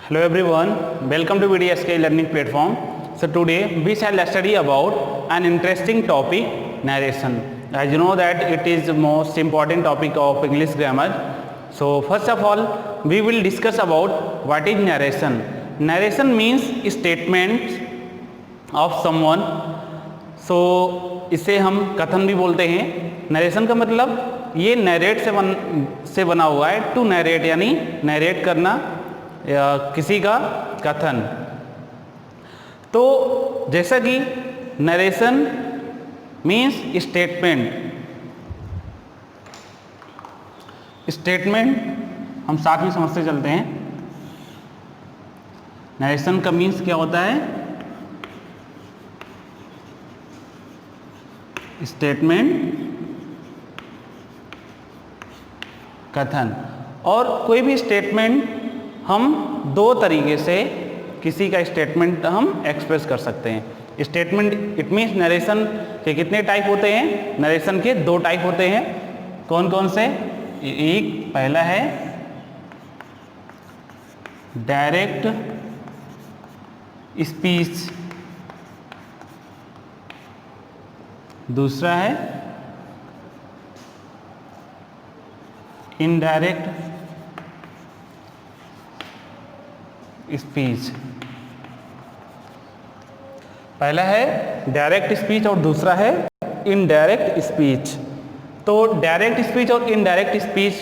Hello everyone, welcome to VDSK learning platform. So today we shall study about an interesting topic, narration. As you know that it is the most important topic of English grammar. So first of all we will discuss about what is narration. Narration means statement of someone. So इसे हम कथन भी बोलते हैं. Narration का मतलब ये narrate से बना हुआ है. टू नरेट यानी नरेट करना या किसी का कथन. तो जैसा कि नरेशन मीन्स स्टेटमेंट हम साथ में समझते चलते हैं. नरेशन का मीन्स क्या होता है? स्टेटमेंट, कथन. और कोई भी स्टेटमेंट हम दो तरीके से किसी का स्टेटमेंट हम एक्सप्रेस कर सकते हैं. स्टेटमेंट इट मीन्स नरेशन के कितने टाइप होते हैं? नरेशन के दो टाइप होते हैं. कौन कौन से? एक पहला है डायरेक्ट स्पीच, दूसरा है इनडायरेक्ट स्पीच. पहला है डायरेक्ट स्पीच और दूसरा है इनडायरेक्ट स्पीच. तो डायरेक्ट स्पीच और इनडायरेक्ट स्पीच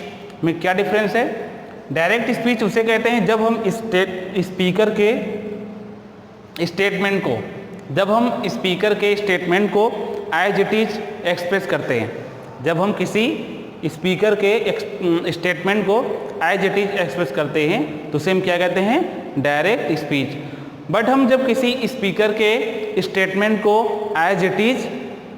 में क्या डिफरेंस है? डायरेक्ट स्पीच उसे कहते हैं जब हम स्पीकर के स्टेटमेंट को एज इट इज एक्सप्रेस करते हैं. जब हम किसी स्पीकर के स्टेटमेंट को एज इट इज एक्सप्रेस करते हैं तो उसे हम क्या कहते हैं? Direct speech. बट हम जब किसी स्पीकर के स्टेटमेंट को एज इट इज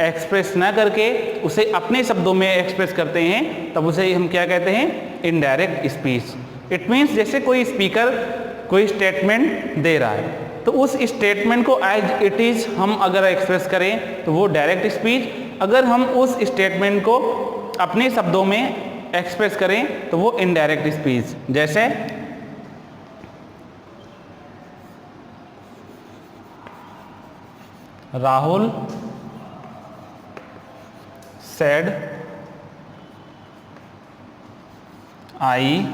एक्सप्रेस ना करके उसे अपने शब्दों में एक्सप्रेस करते हैं तब उसे हम क्या कहते हैं? Indirect speech. इट मीन्स जैसे कोई स्पीकर कोई स्टेटमेंट दे रहा है तो उस स्टेटमेंट को एज इट इज हम अगर एक्सप्रेस करें तो वो डायरेक्ट स्पीच. अगर हम उस स्टेटमेंट को अपने शब्दों में एक्सप्रेस करें तो वो इनडायरेक्ट स्पीच. जैसे Rahul said I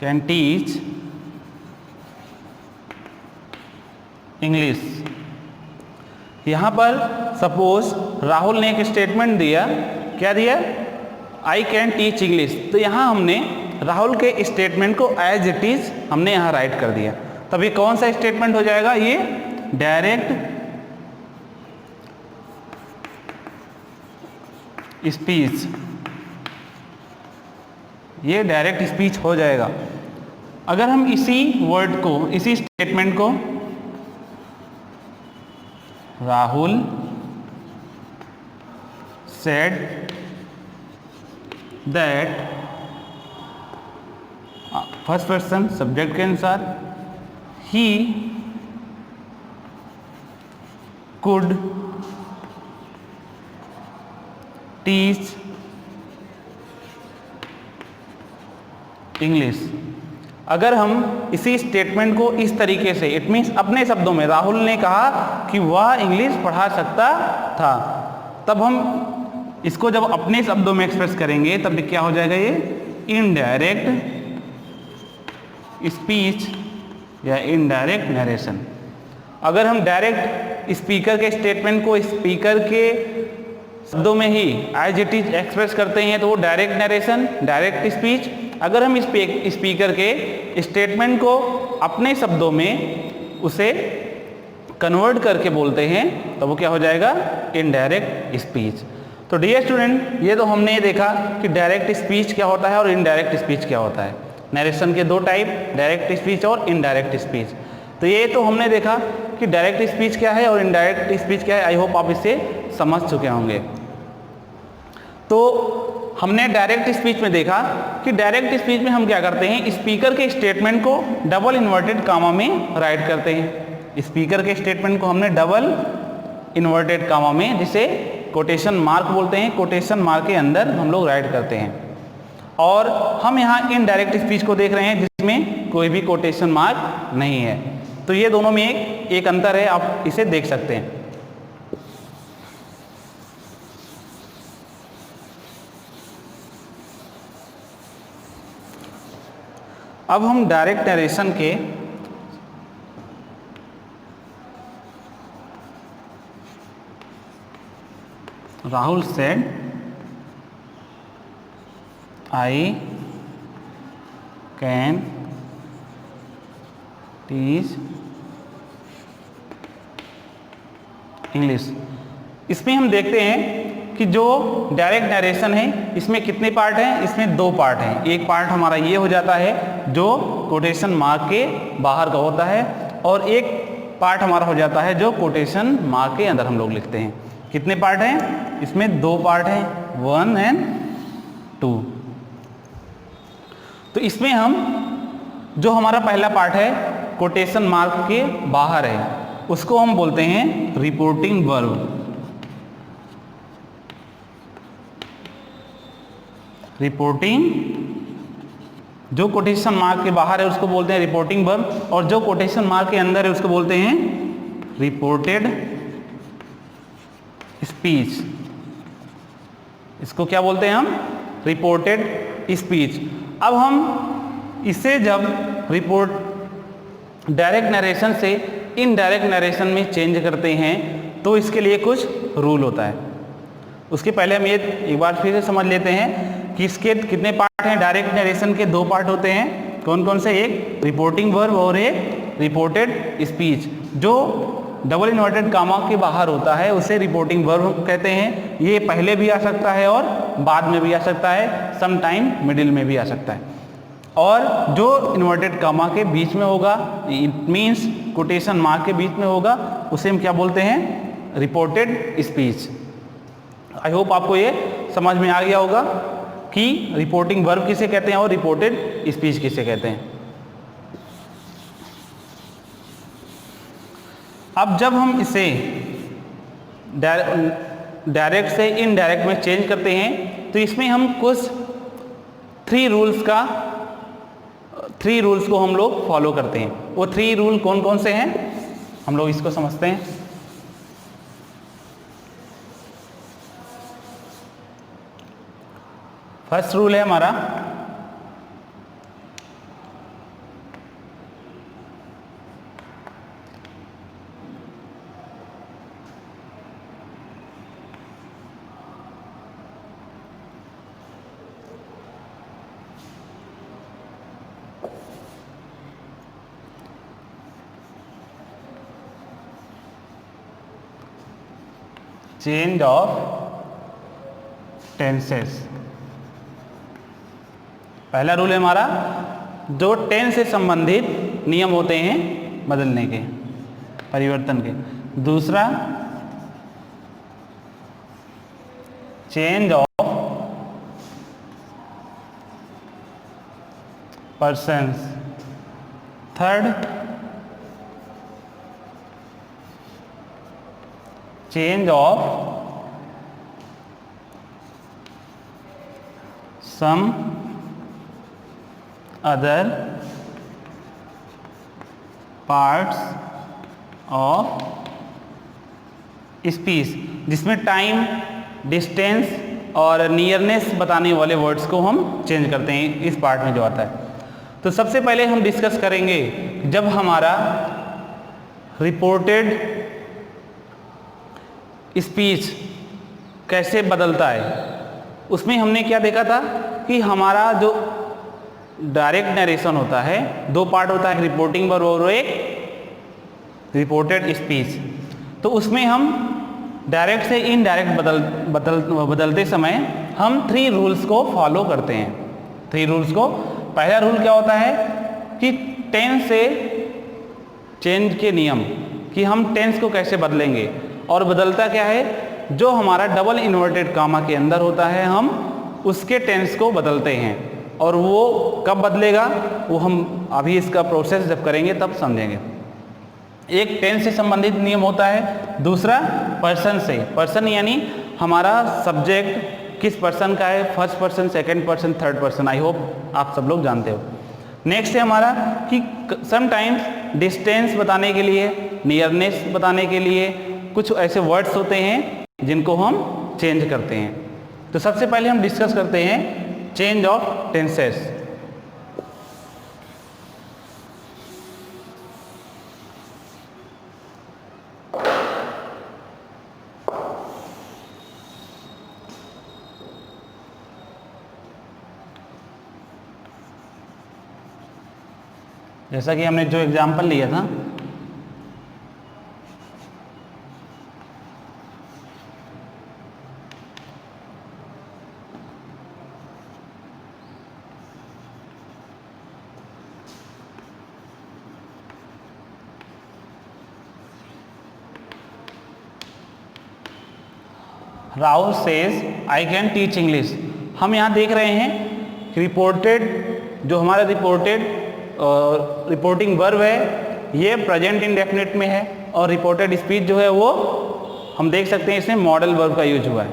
can teach English. यहाँ पर सपोज राहुल ने एक स्टेटमेंट दिया. क्या दिया? I can teach English. तो यहाँ हमने राहुल के स्टेटमेंट को एज इट इज हमने यहाँ राइट कर दिया. तब ये कौन सा स्टेटमेंट हो जाएगा? ये डायरेक्ट स्पीच. ये डायरेक्ट स्पीच हो जाएगा. अगर हम इसी वर्ड को, इसी स्टेटमेंट को Rahul said that first person subject के अनुसार he could teach इंग्लिश. अगर हम इसी स्टेटमेंट को इस तरीके से, इट मीन्स अपने शब्दों में राहुल ने कहा कि वह इंग्लिश पढ़ा सकता था, तब हम इसको जब अपने शब्दों में एक्सप्रेस करेंगे तब क्या हो जाएगा? ये इनडायरेक्ट स्पीच या इनडायरेक्ट नरेशन. अगर हम डायरेक्ट स्पीकर के स्टेटमेंट को स्पीकर के शब्दों में ही एज इट इज एक्सप्रेस करते हैं तो वो डायरेक्ट नरेशन, डायरेक्ट स्पीच. अगर हम स्पीकर के स्टेटमेंट को अपने शब्दों में उसे कन्वर्ट करके बोलते हैं तो वो क्या हो जाएगा? Indirect speech. तो डियर स्टूडेंट, ये तो हमने ये देखा कि डायरेक्ट स्पीच क्या होता है और इनडायरेक्ट स्पीच क्या होता है. नरेशन के दो टाइप, डायरेक्ट स्पीच और इनडायरेक्ट स्पीच. तो ये तो हमने देखा कि डायरेक्ट स्पीच क्या है और इनडायरेक्ट स्पीच क्या है. आई होप आप इसे समझ चुके होंगे. तो हमने डायरेक्ट स्पीच में देखा कि डायरेक्ट स्पीच में हम क्या करते हैं? स्पीकर के स्टेटमेंट को डबल इन्वर्टेड कामा में राइट करते हैं. स्पीकर के स्टेटमेंट को हमने डबल इन्वर्टेड कामा में, जिसे कोटेशन मार्क बोलते हैं, कोटेशन मार्क के अंदर हम लोग राइट करते हैं. और हम यहाँ इनडायरेक्ट स्पीच को देख रहे हैं जिसमें कोई भी कोटेशन मार्क नहीं है। तो ये दोनों में एक अंतर है, आप इसे देख सकते हैं। अब हम डायरेक्ट नरेशन के Rahul said I can teach English. इसमें हम देखते हैं कि जो डायरेक्ट नरेशन है इसमें कितने पार्ट हैं? इसमें 2 पार्ट हैं। एक पार्ट हमारा ये हो जाता है जो कोटेशन मार्क के बाहर का होता है, और एक पार्ट हमारा हो जाता है जो कोटेशन मार्क के अंदर हम लोग लिखते हैं। कितने पार्ट हैं? इसमें 2 पार्ट हैं, 1 एंड 2। तो इसमें हम जो हमारा पहला पार्ट है कोटेशन मार्क के बाहर है, उसको हम बोलते हैं रिपोर्टिंग वर्ब। रिपोर्टिंग, जो कोटेशन मार्क के बाहर है उसको बोलते हैं रिपोर्टिंग वर्ब, और जो कोटेशन मार्क के अंदर है उसको बोलते हैं रिपोर्टेड स्पीच। इसको क्या बोलते हैं हम? Reported speech. अब हम इसे जब रिपोर्ट डायरेक्ट नरेशन से इनडायरेक्ट नरेशन में चेंज करते हैं तो इसके लिए कुछ रूल होता है। उसके पहले हम ये एक बार फिर से समझ लेते हैं कि इसके कितने पार्ट हैं। डायरेक्ट नरेशन के 2 पार्ट होते हैं। कौन कौन से? एक रिपोर्टिंग वर्ब और एक रिपोर्टेड स्पीच। जो डबल इन्वर्टेड कामा के बाहर होता है उसे रिपोर्टिंग वर्ब कहते हैं। ये पहले भी आ सकता है और बाद में भी आ सकता है, सम टाइम मिडिल में भी आ सकता है। और जो इन्वर्टेड कामा के बीच में होगा, इट मीन्स कोटेशन मार्क के बीच में होगा, उसे हम क्या बोलते हैं? Reported speech. आई होप आपको ये समझ में आ गया होगा कि रिपोर्टिंग वर्ब किसे कहते हैं और रिपोर्टेड स्पीच किसे कहते हैं। अब जब हम इसे डायरेक्ट से इनडायरेक्ट में चेंज करते हैं तो इसमें हम कुछ 3 रूल्स को हम लोग फॉलो करते हैं। वो 3 रूल कौन कौन से हैं हम लोग इसको समझते हैं। फर्स्ट रूल है हमारा चेंज ऑफ टेंसेस। पहला रूल है हमारा जो टेंस से संबंधित नियम होते हैं बदलने के, परिवर्तन के। दूसरा change of persons. Third change of some other parts of speech, जिसमें टाइम, डिस्टेंस और नियरनेस बताने वाले वर्ड्स को हम चेंज करते हैं इस पार्ट में जो आता है। तो सबसे पहले हम डिस्कस करेंगे जब हमारा रिपोर्टेड स्पीच कैसे बदलता है। उसमें हमने क्या देखा था कि हमारा जो डायरेक्ट नरेशन होता है 2 पार्ट होता है, रिपोर्टिंग वर्ब और एक रिपोर्टेड स्पीच। तो उसमें हम डायरेक्ट से इनडायरेक्ट बदलते समय हम 3 रूल्स को फॉलो करते हैं। 3 रूल्स को, पहला रूल क्या होता है कि टेंस से चेंज के नियम, कि हम टेंस को कैसे बदलेंगे। और बदलता क्या है? जो हमारा डबल इन्वर्टेड कामा के अंदर होता है हम उसके टेंस को बदलते हैं। और वो कब बदलेगा वो हम अभी इसका प्रोसेस जब करेंगे तब समझेंगे। एक टेंस से संबंधित नियम होता है, दूसरा पर्सन से। पर्सन यानी हमारा सब्जेक्ट किस पर्सन का है, first person, second person, third person. I hope आप सब लोग जानते हो। नेक्स्ट है हमारा कि समटाइम्स डिस्टेंस बताने के लिए, नियरनेस बताने के लिए कुछ ऐसे वर्ड्स होते हैं जिनको हम चेंज करते हैं। तो सबसे पहले हम डिस्कस करते हैं चेंज ऑफ टेंसेस। जैसा कि हमने जो एग्जाम्पल लिया था, Rahul says I can teach English. हम यहाँ देख रहे हैं रिपोर्टेड, जो हमारा रिपोर्टिंग वर्ब है ये प्रेजेंट इंडेफिनिट में है, और रिपोर्टेड स्पीच जो है वो हम देख सकते हैं इसमें मॉडल वर्ब का यूज हुआ है।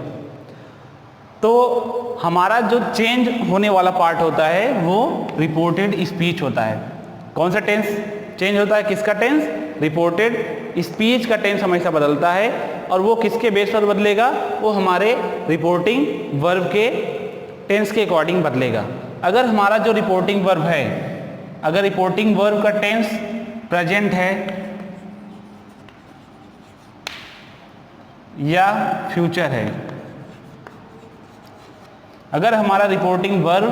तो हमारा जो चेंज होने वाला पार्ट होता है वो रिपोर्टेड स्पीच होता है। कौन सा टेंस चेंज होता है, किसका टेंस? रिपोर्टेड स्पीच का टेंस हमेशा बदलता है, और वो किसके बेस पर बदलेगा? वो हमारे रिपोर्टिंग वर्ब के टेंस के अकॉर्डिंग बदलेगा। अगर हमारा जो रिपोर्टिंग वर्ब है, अगर रिपोर्टिंग वर्ब का टेंस प्रेजेंट है या फ्यूचर है, अगर हमारा रिपोर्टिंग वर्ब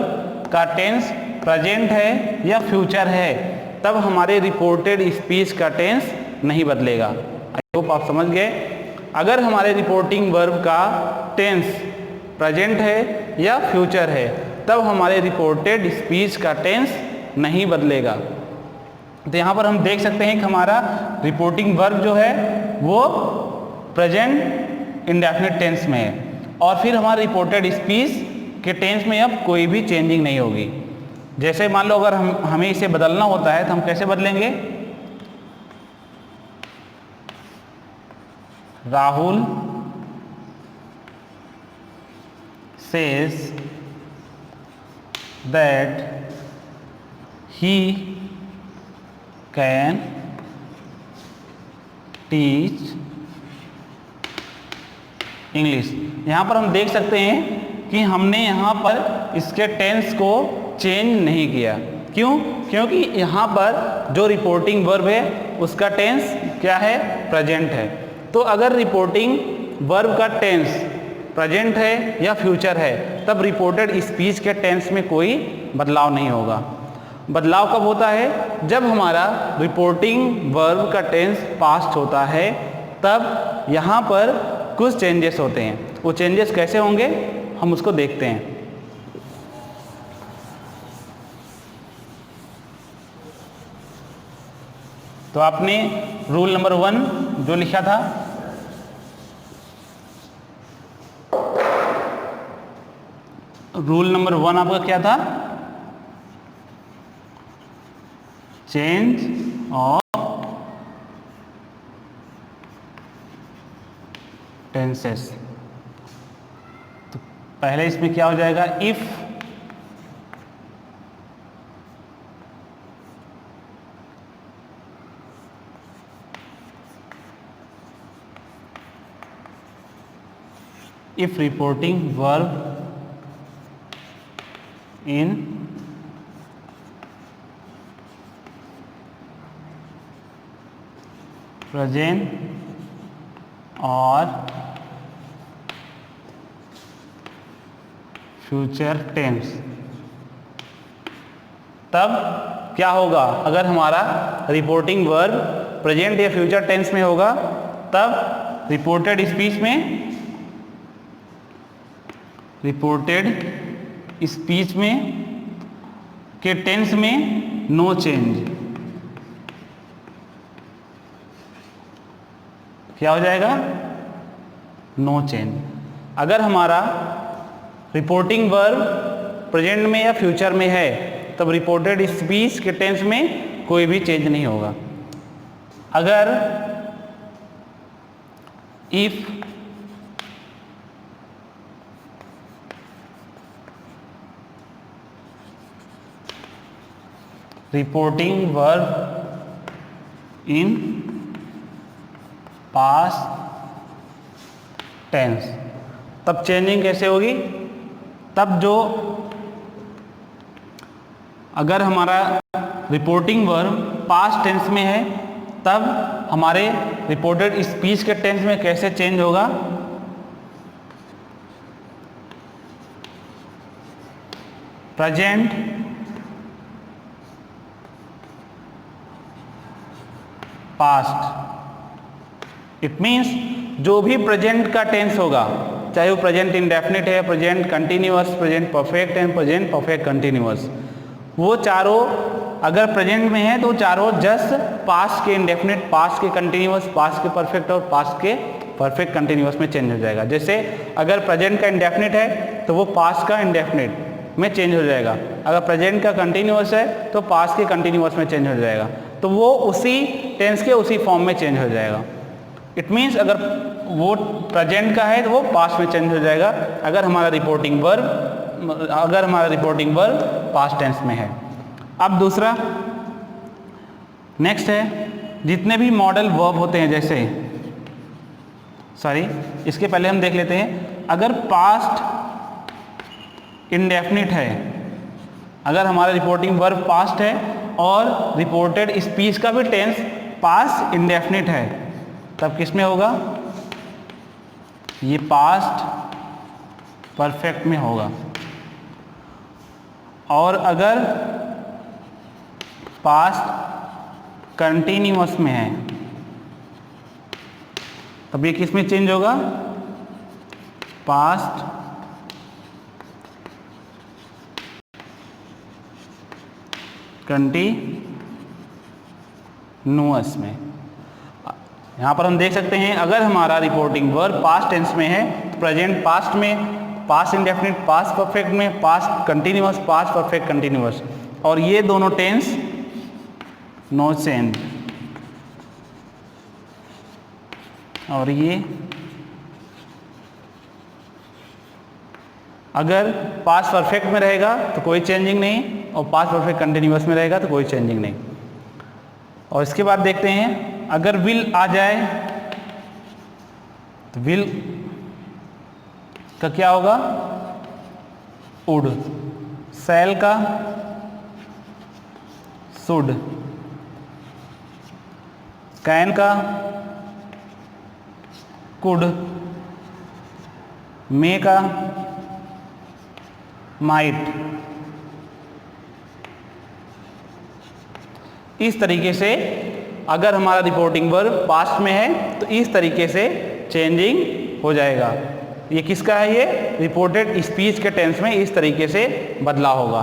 का टेंस प्रेजेंट है या फ्यूचर है, तब हमारे रिपोर्टेड स्पीच का टेंस नहीं बदलेगा। आई होप आप समझ गए। अगर हमारे रिपोर्टिंग वर्ब का टेंस प्रेजेंट है या फ्यूचर है, तब हमारे रिपोर्टेड स्पीच का टेंस नहीं बदलेगा। तो यहाँ पर हम देख सकते हैं कि हमारा रिपोर्टिंग वर्ब जो है वो प्रेजेंट इंडेफिनिट टेंस में है, और फिर हमारा रिपोर्टेड स्पीच के टेंस में अब कोई भी चेंजिंग नहीं होगी। जैसे मान लो अगर हमें इसे बदलना होता है तो हम कैसे बदलेंगे? Rahul says that he can teach English. यहाँ पर हम देख सकते हैं कि हमने यहाँ पर इसके टेंस को चेंज नहीं किया। क्यों? क्योंकि यहाँ पर जो रिपोर्टिंग वर्ब है उसका टेंस क्या है? प्रेजेंट है। तो अगर रिपोर्टिंग वर्ब का टेंस प्रेजेंट है या फ्यूचर है, तब रिपोर्टेड स्पीच के टेंस में कोई बदलाव नहीं होगा। बदलाव कब होता है? जब हमारा रिपोर्टिंग वर्ब का टेंस पास्ट होता है, तब यहाँ पर कुछ चेंजेस होते हैं। वो चेंजेस कैसे होंगे हम उसको देखते हैं। तो आपने रूल नंबर 1 जो लिखा था, रूल नंबर 1 आपका क्या था? Change of tenses. तो पहले इसमें क्या हो जाएगा? if reporting verb in present और फ्यूचर टेंस, तब क्या होगा? अगर हमारा रिपोर्टिंग वर्ब प्रेजेंट या फ्यूचर टेंस में होगा, तब रिपोर्टेड स्पीच में के टेंस में नो चेंज। क्या हो जाएगा? No change. अगर हमारा रिपोर्टिंग वर्ब प्रेजेंट में या फ्यूचर में है, तब रिपोर्टेड स्पीच के टेंस में कोई भी चेंज नहीं होगा। अगर if reporting verb in past tense. तब चेंजिंग कैसे होगी? तब जो अगर हमारा रिपोर्टिंग वर्ब पास्ट टेंस में है तब हमारे रिपोर्टेड स्पीच के टेंस में कैसे चेंज होगा? Present past. इट मीन्स जो भी प्रेजेंट का टेंस होगा, चाहे वो प्रेजेंट इंडेफिनिट है, प्रेजेंट कंटिन्यूअस, प्रेजेंट परफेक्ट है, प्रेजेंट परफेक्ट कंटिन्यूअस, वो चारों अगर प्रेजेंट में है तो चारों जस्ट पास्ट के इंडेफिनिट, पास्ट के कंटिन्यूअस, पास्ट के परफेक्ट और पास्ट के परफेक्ट कंटिन्यूअस में चेंज हो जाएगा। जैसे अगर प्रेजेंट का इंडेफिनिट है तो वो पास्ट का इंडेफिनिट में चेंज हो जाएगा, अगर प्रेजेंट का कंटिन्यूअस है तो पास्ट के कंटिन्यूअस में चेंज हो जाएगा, तो वो उसी टेंस के उसी फॉर्म में चेंज हो जाएगा। इट मीन्स अगर वो प्रेजेंट का है तो वो पास्ट में चेंज हो जाएगा अगर हमारा रिपोर्टिंग वर्ब पास्ट टेंस में है। अब दूसरा नेक्स्ट है, जितने भी मॉडल वर्ब होते हैं, जैसे इसके पहले हम देख लेते हैं, अगर पास्ट इंडेफिनिट है, अगर हमारा रिपोर्टिंग वर्ब पास्ट है और रिपोर्टेड स्पीच का भी टेंस पास्ट इंडेफिनिट है, तब किस में होगा? ये पास्ट परफेक्ट में होगा। और अगर पास्ट कंटिन्यूअस में है तब ये किस में चेंज होगा? पास्ट कंटिन्यूअस में। यहाँ पर हम देख सकते हैं अगर हमारा रिपोर्टिंग वर्ब पास्ट टेंस में है तो प्रेजेंट पास्ट में, पास्ट इंडेफिनिट पास्ट परफेक्ट में, past continuous past perfect continuous, और ये दोनों टेंस नो चेंज, और ये अगर पास्ट परफेक्ट में रहेगा तो कोई चेंजिंग नहीं, और पास्ट परफेक्ट कंटिन्यूअस में रहेगा तो कोई चेंजिंग नहीं। और इसके बाद देखते हैं अगर विल आ जाए तो विल का क्या होगा? वुड, शैल का शुड, कैन का कुड, मे का माइट। इस तरीके से अगर हमारा रिपोर्टिंग वर्ब पास्ट में है तो इस तरीके से चेंजिंग हो जाएगा। ये किसका है? ये रिपोर्टेड स्पीच के टेंस में इस तरीके से बदलाव होगा।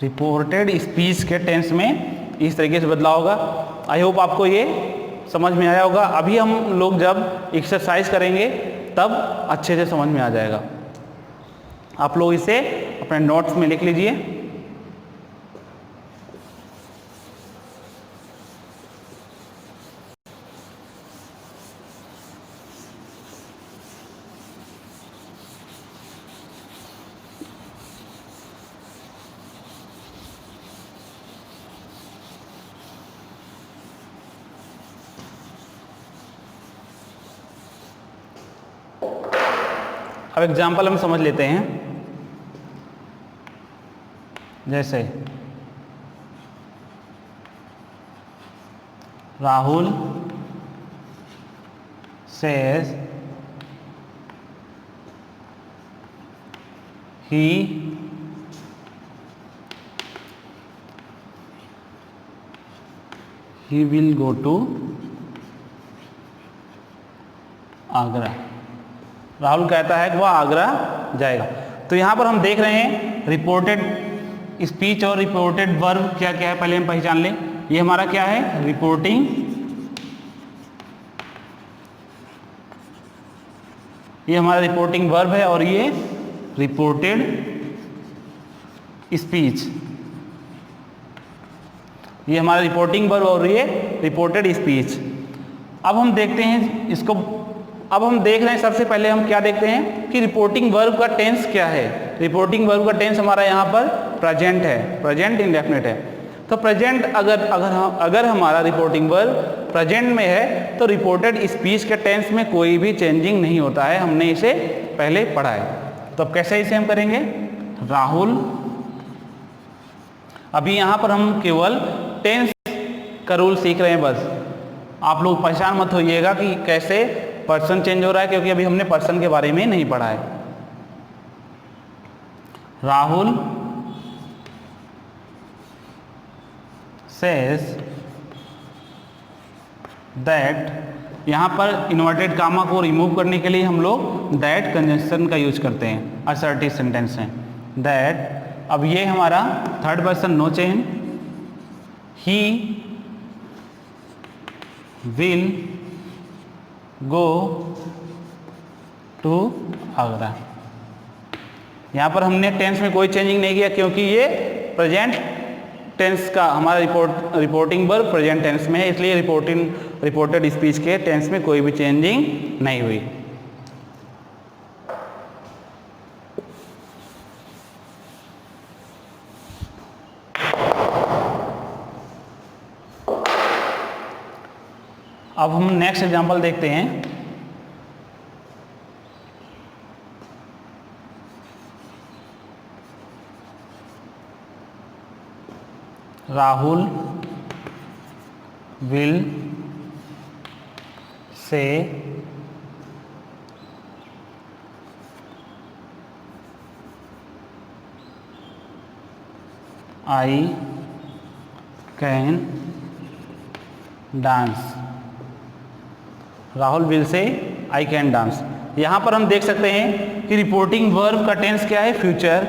रिपोर्टेड स्पीच के टेंस में इस तरीके से बदलाव होगा। आई होप आपको ये समझ में आया होगा। अभी हम लोग जब एक्सरसाइज करेंगे तब अच्छे से समझ में आ जाएगा। आप लोग इसे अपने नोट्स में लिख लीजिए। अब एग्जाम्पल हम समझ लेते हैं। जैसे Rahul says he will go to Agra. Rahul कहता है कि वह आगरा जाएगा। तो यहाँ पर हम देख रहे हैं रिपोर्टेड स्पीच और रिपोर्टेड वर्ब क्या क्या है, पहले हम पहचान लें। ये हमारा क्या है? रिपोर्टिंग, ये हमारा रिपोर्टिंग वर्ब है और ये रिपोर्टेड स्पीच। ये हमारा रिपोर्टिंग वर्ब और ये रिपोर्टेड स्पीच। अब हम देखते हैं इसको अब हम देख रहे हैं, सबसे पहले हम क्या देखते हैं कि रिपोर्टिंग वर्ब का टेंस क्या है। रिपोर्टिंग वर्ब का टेंस हमारा यहाँ पर प्रेजेंट है, प्रेजेंट इंडेफिनिट है। तो प्रेजेंट अगर हमारा रिपोर्टिंग वर्ब प्रेजेंट में है तो रिपोर्टेड स्पीच के टेंस में कोई भी चेंजिंग नहीं होता है, हमने इसे पहले पढ़ा है। तो अब कैसे इसे हम करेंगे, राहुल, अभी यहाँ पर हम केवल टेंस का रूल सीख रहे हैं बस। आप लोग परेशान मत होइएगा कि कैसे पर्सन चेंज हो रहा है, क्योंकि अभी हमने पर्सन के बारे में नहीं पढ़ा है। राहुल says that, यहाँ पर इन्वर्टेड कामा को रिमूव करने के लिए हम लोग दैट कंजंक्शन का यूज करते हैं असर्टिव सेंटेंस में। दैट, अब ये हमारा third person no change, he will go to Agra. यहाँ पर हमने टेंस में कोई चेंजिंग नहीं किया क्योंकि ये प्रेजेंट टेंस का हमारा रिपोर्टिंग वर्ब प्रेजेंट टेंस में है, इसलिए रिपोर्टेड स्पीच के टेंस में कोई भी चेंजिंग नहीं हुई। अब हम नेक्स्ट एग्जांपल देखते हैं। Rahul will say I can dance. Rahul will say I can dance. यहाँ पर हम देख सकते हैं कि रिपोर्टिंग वर्ब का टेंस क्या है, फ्यूचर।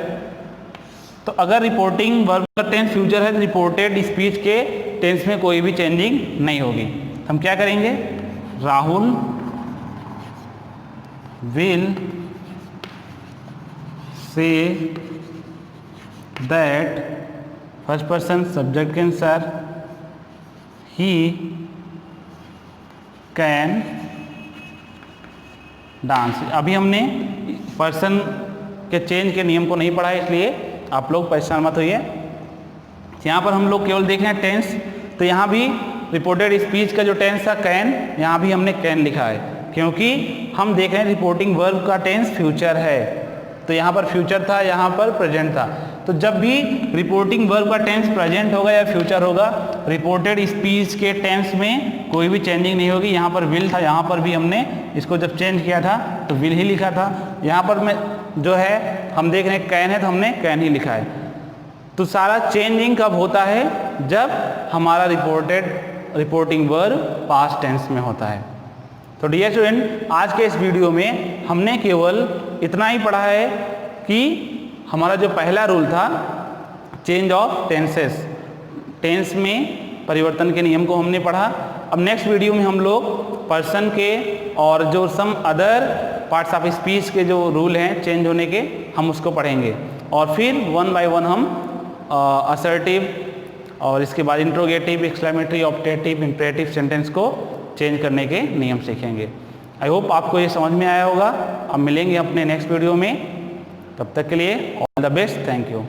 तो अगर रिपोर्टिंग वर्ब का टेंस फ्यूचर है तो रिपोर्टेड स्पीच के टेंस में कोई भी चेंजिंग नहीं होगी। हम क्या करेंगे, Rahul will say that, first person subject के अनुसार, ही कैन डांस। अभी हमने पर्सन के चेंज के नियम को नहीं पढ़ा है, इसलिए आप लोग परेशान मत होइए। यहाँ पर हम लोग केवल देख रहे हैं टेंस, तो यहाँ भी रिपोर्टेड स्पीच का जो टेंस था कैन, यहाँ भी हमने कैन लिखा है क्योंकि हम देख रहे हैं रिपोर्टिंग वर्ब का टेंस फ्यूचर है। तो यहाँ पर फ्यूचर था, यहाँ पर प्रेजेंट था। तो जब भी रिपोर्टिंग वर्ब का टेंस प्रेजेंट होगा या फ्यूचर होगा, रिपोर्टेड स्पीच के टेंस में कोई भी चेंजिंग नहीं होगी। यहाँ पर विल था, यहाँ पर भी हमने इसको जब चेंज किया था तो विल ही लिखा था। यहाँ पर मैं जो है हम देख रहे हैं कैन है तो हमने कैन ही लिखा है। तो सारा चेंजिंग कब होता है, जब हमारा रिपोर्टिंग वर्ब पास्ट टेंस में होता है। तो डियर स्टूडेंट, आज के इस वीडियो में हमने केवल इतना ही पढ़ा है कि हमारा जो पहला रूल था चेंज ऑफ टेंसेस, टेंस में परिवर्तन के नियम को हमने पढ़ा। अब नेक्स्ट वीडियो में हम लोग पर्सन के और जो some other parts of speech के जो रूल हैं चेंज होने के, हम उसको पढ़ेंगे। और फिर वन बाय वन हम असर्टिव और इसके बाद interrogative, exclamatory, optative, imperative sentence को चेंज करने के नियम सीखेंगे। आई होप आपको ये समझ में आया होगा। अब मिलेंगे अपने नेक्स्ट वीडियो में, तब तक के लिए all the best, thank you.